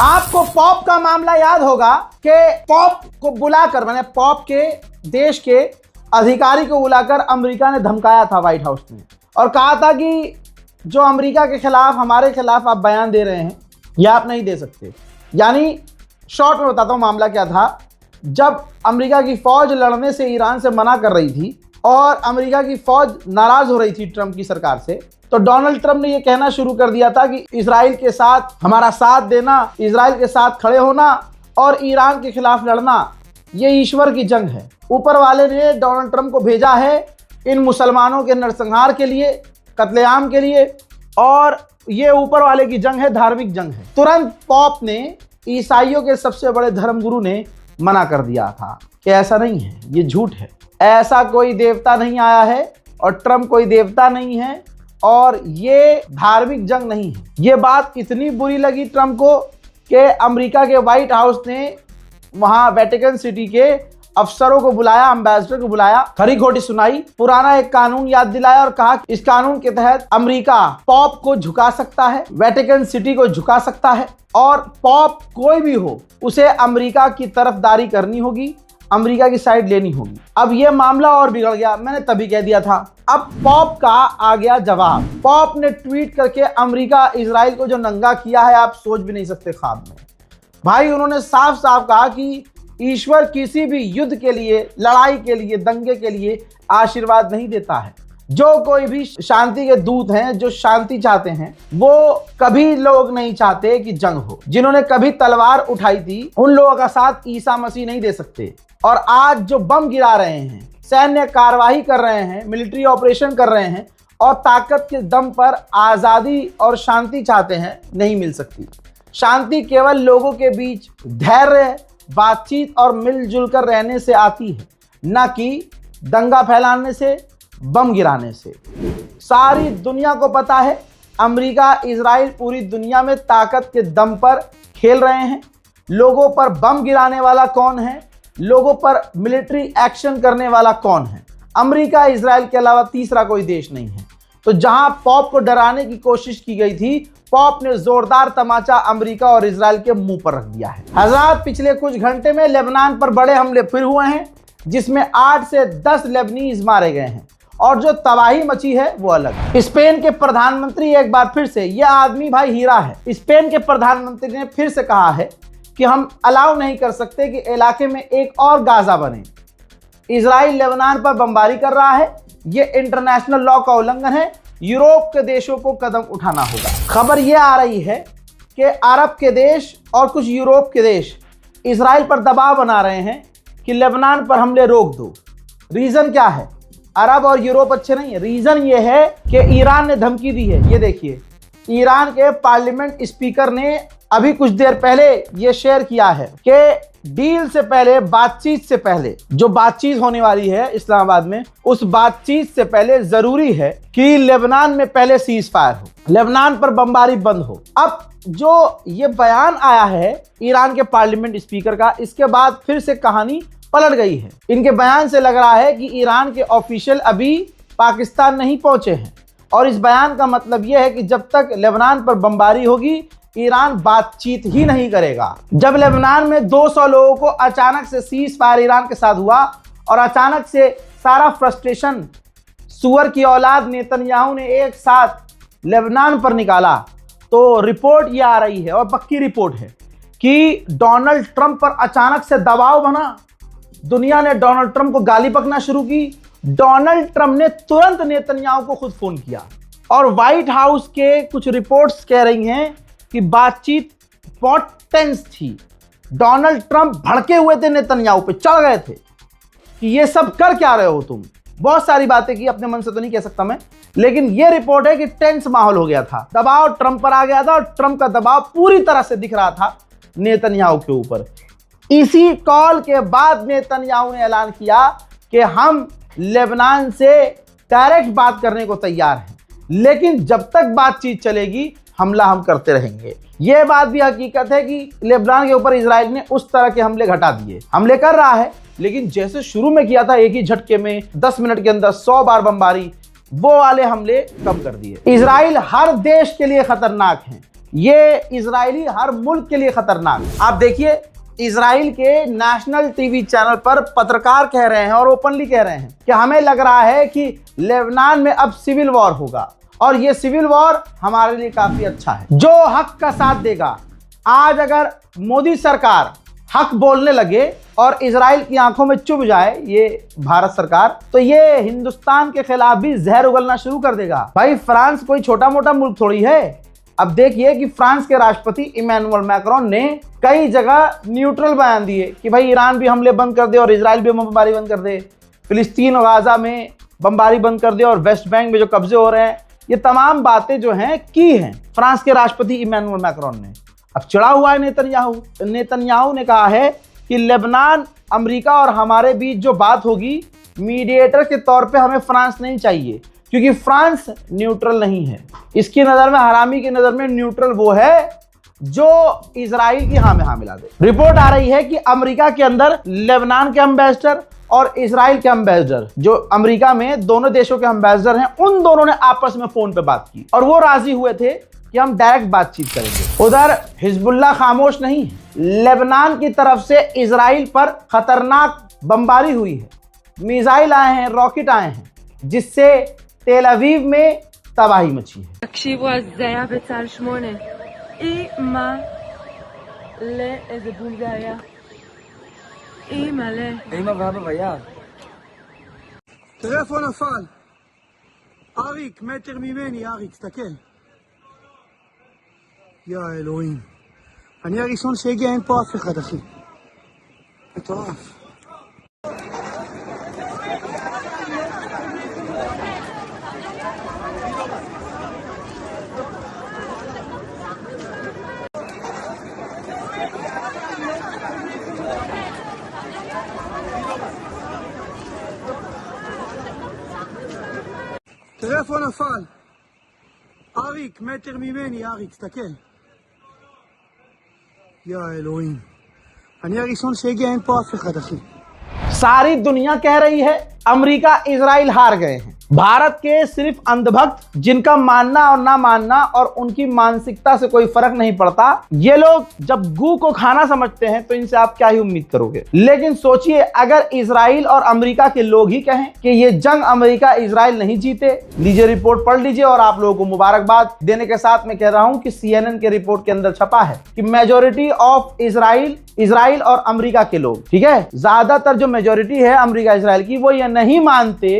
आपको पॉप का मामला याद होगा कि पॉप को बुलाकर, मैंने पॉप के देश के अधिकारी को बुलाकर अमेरिका ने धमकाया था व्हाइट हाउस में और कहा था कि जो अमेरिका के खिलाफ, हमारे खिलाफ आप बयान दे रहे हैं, यह आप नहीं दे सकते। यानी शॉर्ट में बताता हूँ मामला क्या था। जब अमेरिका की फौज लड़ने से ईरान से मना कर रही थी और अमेरिका की फौज नाराज हो रही थी ट्रंप की सरकार से, तो डोनाल्ड ट्रंप ने यह कहना शुरू कर दिया था कि इजराइल के साथ हमारा साथ देना, इजराइल के साथ खड़े होना और ईरान के खिलाफ लड़ना, ये ईश्वर की जंग है। ऊपर वाले ने डोनाल्ड ट्रंप को भेजा है इन मुसलमानों के नरसंहार के लिए, कत्लेआम के लिए, और ये ऊपर वाले की जंग है, धार्मिक जंग है। तुरंत पॉप ने, ईसाइयों के सबसे बड़े धर्मगुरु ने मना कर दिया था कि ऐसा नहीं है, ये झूठ है, ऐसा कोई देवता नहीं आया है और ट्रंप कोई देवता नहीं है और ये धार्मिक जंग नहीं है। ये बात इतनी बुरी लगी ट्रंप को कि अमेरिका के व्हाइट हाउस ने वहां वेटिकन सिटी के अफसरों को बुलाया, एम्बेसडर को बुलाया, खरी खोटी सुनाई, पुराना एक कानून याद दिलाया और कहा इस कानून के तहत अमेरिका पॉप को झुका सकता है, वेटिकन सिटी को झुका सकता है और पॉप कोई भी हो उसे अमेरिका की तरफदारी करनी होगी, अमेरिका की साइड लेनी होगी। अब यह मामला और बिगड़ गया, मैंने तभी कह दिया था। अब पॉप का आ गया जवाब। पॉप ने ट्वीट करके अमेरिका इजराइल को जो नंगा किया है आप सोच भी नहीं सकते ख्वाब में। भाई उन्होंने साफ साफ कहा कि ईश्वर किसी भी युद्ध के लिए, लड़ाई के लिए, दंगे के लिए आशीर्वाद नहीं देता है। जो कोई भी शांति के दूत हैं, जो शांति चाहते हैं, वो कभी लोग नहीं चाहते कि जंग हो। जिन्होंने कभी तलवार उठाई थी उन लोगों का साथ ईसा मसीह नहीं दे सकते। और आज जो बम गिरा रहे हैं, सैन्य कार्रवाई कर रहे हैं, मिलिट्री ऑपरेशन कर रहे हैं और ताकत के दम पर आज़ादी और शांति चाहते हैं, नहीं मिल सकती। शांति केवल लोगों के बीच धैर्य, बातचीत और मिलजुल कर रहने से आती है, न कि दंगा फैलाने से, बम गिराने से। सारी दुनिया को पता है अमेरिका, इजराइल पूरी दुनिया में ताकत के दम पर खेल रहे हैं। लोगों पर बम गिराने वाला कौन है, लोगों पर मिलिट्री एक्शन करने वाला कौन है? अमेरिका, इजराइल के अलावा तीसरा कोई देश नहीं है। तो जहां पॉप को डराने की कोशिश की गई थी, पॉप ने जोरदार तमाचा अमेरिका और इजराइल के मुंह पर रख दिया है। हज़रात, पिछले कुछ घंटे में लेबनान पर बड़े हमले फिर हुए हैं, जिसमें 8 से 10 लेबनीज मारे गए हैं और जो तबाही मची है वो अलग। स्पेन के प्रधानमंत्री एक बार फिर से, यह आदमी भाई हीरा है, स्पेन के प्रधानमंत्री ने फिर से कहा है कि हम अलाउ नहीं कर सकते कि इलाके में एक और गाजा बने। इजराइल लेबनान पर बमबारी कर रहा है, यह इंटरनेशनल लॉ का उल्लंघन है। यूरोप के देशों को कदम उठाना होगा। खबर यह आ रही है कि अरब के देश और कुछ यूरोप के देश इजराइल पर दबाव बना रहे हैं कि लेबनान पर हमले रोक दो। रीजन क्या है? अरब और यूरोप अच्छे नहीं है। रीजन ये है कि ईरान ने धमकी दी है। ये देखिए, ईरान के पार्लियामेंट स्पीकर ने अभी कुछ देर पहले ये शेयर किया है कि डील से पहले, बातचीत से पहले, जो बातचीत होने वाली है इस्लामाबाद में, उस बातचीत से पहले जरूरी है कि लेबनान में पहले सीज फायर हो, लेबनान पर बमबारी बंद हो। अब जो ये बयान आया है ईरान के पार्लियामेंट स्पीकर का, इसके बाद फिर से कहानी पलट गई है। इनके बयान से लग रहा है कि ईरान के ऑफिशियल अभी पाकिस्तान नहीं पहुंचे हैं और इस बयान का मतलब यह है कि जब तक लेबनान पर बमबारी होगी ईरान बातचीत ही नहीं करेगा। जब लेबनान में 200 लोगों को अचानक से सीज फायर ईरान के साथ हुआ और अचानक से सारा फ्रस्ट्रेशन सुअर की औलाद नेतन्याहू ने एक साथ लेबनान पर निकाला, तो रिपोर्ट ये आ रही है और पक्की रिपोर्ट है कि डोनाल्ड ट्रंप पर अचानक से दबाव बना। दुनिया ने डोनाल्ड ट्रंप को गाली बकना शुरू की। डोनाल्ड ट्रंप ने तुरंत नेतन्याहू को खुद फोन किया और व्हाइट हाउस के कुछ रिपोर्ट्स कह रही हैं कि बातचीत बहुत टेंस थी। डोनाल्ड ट्रंप भड़के हुए थे, नेतन्याहू पे चढ़ गए थे कि ये सब कर क्या रहे हो तुम। बहुत सारी बातें की, अपने मन से तो नहीं कह सकता मैं, लेकिन ये रिपोर्ट है कि टेंस माहौल हो गया था। दबाव ट्रंप पर आ गया था और ट्रंप का दबाव पूरी तरह से दिख रहा था नेतन्याहू के ऊपर। इसी कॉल के बाद नेतन्याहू ने ऐलान किया कि हम लेबनान से डायरेक्ट बात करने को तैयार हैं, लेकिन जब तक बातचीत चलेगी हमला हम करते रहेंगे। यह बात भी हकीकत है कि लेबनान के ऊपर इजराइल ने उस तरह के हमले घटा दिए। हमले कर रहा है, लेकिन जैसे शुरू में किया था एक ही झटके में 10 मिनट के अंदर 100 बार बमबारी, वो वाले हमले कम कर दिए। इजराइल हर देश के लिए खतरनाक है, ये इजरायली हर मुल्क के लिए खतरनाक है। आप देखिए, इजराइल के नेशनल टीवी चैनल पर पत्रकार कह रहे हैं और ओपनली कह रहे हैं कि हमें लग रहा है कि लेबनान में अब सिविल वॉर होगा और ये सिविल वॉर हमारे लिए काफी अच्छा है। जो हक का साथ देगा, आज अगर मोदी सरकार हक बोलने लगे और इजराइल की आंखों में चुभ जाए ये भारत सरकार, तो ये हिंदुस्तान के खिलाफ भी जहर उगलना शुरू कर देगा। भाई फ्रांस कोई छोटा मोटा मुल्क थोड़ी है। अब देखिए कि फ्रांस के राष्ट्रपति इमैनुअल मैक्रोन ने कई जगह न्यूट्रल बयान दिए कि भाई ईरान भी हमले बंद कर दे और इजराइल भी बमबारी बंद कर दे, फिलिस्तीन और गाजा में बमबारी बंद कर दे और वेस्ट बैंक में जो कब्जे हो रहे हैं, ये तमाम बातें जो हैं की हैं फ्रांस के राष्ट्रपति इमैनुअल मैक्रोन ने। अब चढ़ा हुआ है नेतन्याहू ने कहा है कि लेबनान, अमेरिका और हमारे बीच जो बात होगी, मीडिएटर के तौर पे हमें फ्रांस नहीं चाहिए, क्योंकि फ्रांस न्यूट्रल नहीं है। इसकी नज़र में, हरामी की नज़र में न्यूट्रल वो है जो इजराइल की हाँ में हाँ मिला दे। रिपोर्ट आ रही है कि अमेरिका के अंदर लेबनान के एम्बेसडर और इजराइल के एम्बेसडर, जो अमेरिका में दोनों देशों के एम्बेसडर हैं, उन दोनों ने आपस में फोन पे बात की और वो राजी हुए थे कि हम डायरेक्ट बातचीत करेंगे। उधर हिजबुल्लाह खामोश नहीं है। लेबनान की तरफ से इजराइल पर खतरनाक बमबारी हुई है, मिसाइल आए हैं, रॉकेट आए हैं, जिससे तेल अवीव में तबाही मची है। תקשיבו, אז זה היה בצה"ל 8. איזה בום זה היה. אמא ואבא ביד. תראה איפה נפל. אריק, מטר ממני, אריק, תסתכל. יא אלוהים. אני הראשון שהגיע, אין פה אף אחד, אחי. מטורף. תראה איפה נפל. אריק, מטר ממני, אריק, תסתכל. יא אלוהים. אני הראשון שהגיע, אין פה אף אחד, אחי. सारी दुनिया कह रही है अमेरिका इजराइल हार गए हैं। भारत के सिर्फ अंधभक्त, जिनका मानना और ना मानना और उनकी मानसिकता से कोई फर्क नहीं पड़ता, ये लोग जब गू को खाना समझते हैं तो इनसे आप क्या ही उम्मीद करोगे। लेकिन सोचिए, अगर इजराइल और अमेरिका के लोग ही कहें कि ये जंग अमेरिका इजराइल नहीं जीते, लीजिए रिपोर्ट पढ़ लीजिए और आप लोगों को मुबारकबाद देने के साथ मैं कह रहा हूं कि CNN के रिपोर्ट के अंदर छपा है कि मेजोरिटी ऑफ इजराइल और अमेरिका के लोग, ठीक है, ज्यादातर जो मेजोरिटी है अमेरिका इजराइल की, वो ये नहीं मानते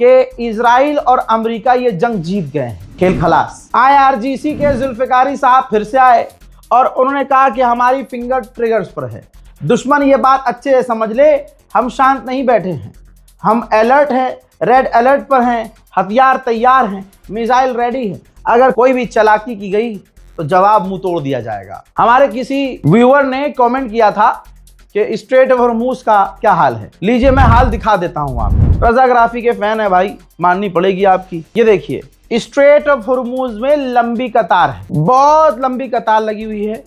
कि इजराइल और अमेरिका ये जंग जीत गए हैं, खेल खलास। IRGC के जुल्फिकारी साहब फिर से आए और उन्होंने कहा कि हमारी फिंगर ट्रिगर्स पर है। दुश्मन ये बात अच्छे से समझ ले, हम शांत नहीं बैठे हैं, हम अलर्ट हैं, रेड अलर्ट पर हैं, हथियार तैयार हैं, मिसाइल रेडी है। अगर कोई भी चालाकी की गई तो जवाब मुंह तोड़ दिया जाएगा। हमारे किसी व्यूअर ने कमेंट किया था कि स्ट्रेट ऑफ हॉर्मूज का क्या हाल है। लीजिए मैं हाल दिखा देता हूं आपको। रजाग्राफी के फैन है भाई, माननी पड़ेगी आपकी। ये देखिए, स्ट्रेट ऑफ हॉर्मूज में लंबी कतार है, बहुत लंबी कतार लगी हुई है।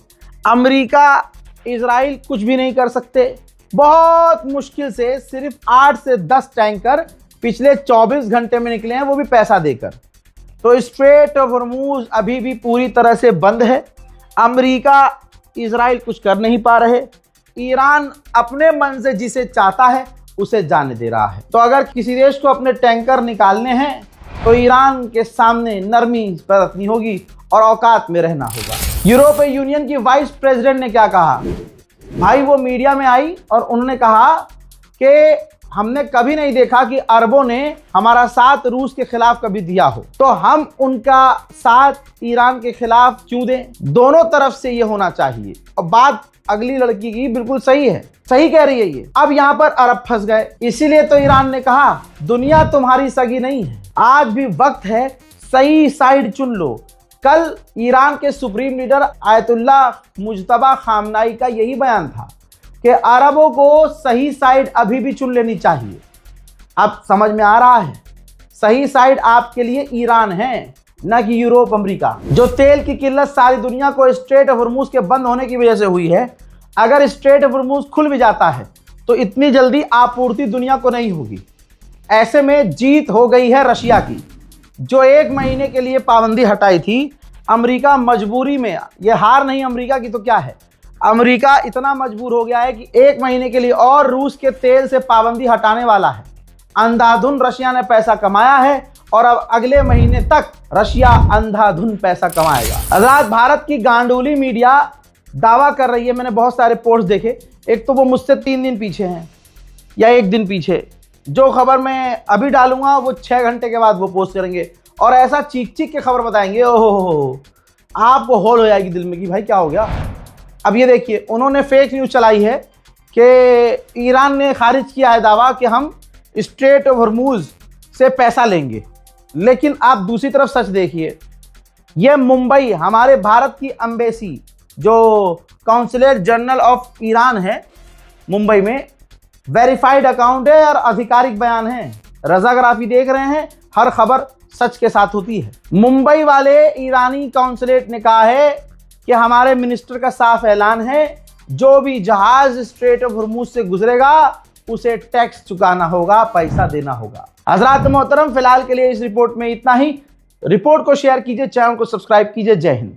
अमेरिका, इजराइल कुछ भी नहीं कर सकते। बहुत मुश्किल से सिर्फ 8 से 10 टैंकर पिछले 24 घंटे में निकले हैं, वो भी पैसा देकर। तो स्ट्रेट ऑफ हॉर्मूज अभी भी पूरी तरह से बंद है। अमेरिका, इजराइल कुछ कर नहीं पा रहे। ईरान अपने मन से जिसे चाहता है उसे जाने दे रहा है। तो अगर किसी देश को अपने टैंकर निकालने हैं तो ईरान के सामने नरमी बरतनी होगी और औकात में रहना होगा। यूरोपीय यूनियन की वाइस प्रेसिडेंट ने क्या कहा भाई, वो मीडिया में आई और उन्होंने कहा कि हमने कभी नहीं देखा कि अरबों ने हमारा साथ रूस के खिलाफ कभी दिया हो, तो हम उनका साथ ईरान के खिलाफ क्यों दें। दोनों तरफ से ये होना चाहिए। और बात अगली लड़की की बिल्कुल सही है, सही कह रही है ये। अब यहाँ पर अरब फंस गए, इसीलिए तो ईरान ने कहा दुनिया तुम्हारी सगी नहीं है, आज भी वक्त है सही साइड चुन लो। कल ईरान के supreme leader Ayatollah Mojtaba Khamenei का यही बयान था कि अरबों को सही साइड अभी भी चुन लेनी चाहिए। अब समझ में आ रहा है, सही साइड आपके लिए ईरान है, न कि यूरोप, अमेरिका। जो तेल की किल्लत सारी दुनिया को स्ट्रेट ऑफ हॉर्मूज के बंद होने की वजह से हुई है, अगर स्ट्रेट ऑफ हॉर्मूज खुल भी जाता है तो इतनी जल्दी आपूर्ति दुनिया को नहीं होगी। ऐसे में जीत हो गई है रशिया की, जो 1 महीने के लिए पाबंदी हटाई थी। अमेरिका मजबूरी में, ये हार नहीं अमेरिका की तो क्या है, अमेरिका इतना मजबूर हो गया है कि 1 महीने के लिए और रूस के तेल से पाबंदी हटाने वाला है। अंधाधुन रशिया ने पैसा कमाया है और अब अगले महीने तक रशिया अंधाधुन पैसा कमाएगा। हजरात, भारत की गांडूली मीडिया दावा कर रही है, मैंने बहुत सारे पोस्ट देखे, एक तो वो मुझसे 3 दिन पीछे हैं या 1 दिन पीछे, जो खबर मैं अभी डालूंगा वो 6 घंटे के बाद वो पोस्ट करेंगे और ऐसा चीख चीख के खबर बताएंगे, ओहो आपको होल हो जाएगी दिल में कि भाई क्या हो गया। अब ये देखिए, उन्होंने फेक न्यूज़ चलाई है कि ईरान ने खारिज किया है दावा कि हम स्ट्रेट ऑफ हॉर्मुज से पैसा लेंगे, लेकिन आप दूसरी तरफ सच देखिए, ये मुंबई हमारे भारत की एम्बेसी जो काउंसलेट जनरल ऑफ ईरान है मुंबई में, वेरीफाइड अकाउंट है और आधिकारिक बयान है। रजाग्राफी देख रहे हैं, हर खबर सच के साथ होती है। मुंबई वाले ईरानी काउंसलेट ने कहा है कि हमारे मिनिस्टर का साफ ऐलान है, जो भी जहाज स्ट्रेट ऑफ हॉर्मुज से गुजरेगा उसे टैक्स चुकाना होगा, पैसा देना होगा। हजरात मोहतरम, फिलहाल के लिए इस रिपोर्ट में इतना ही। रिपोर्ट को शेयर कीजिए, चैनल को सब्सक्राइब कीजिए। जय हिंद।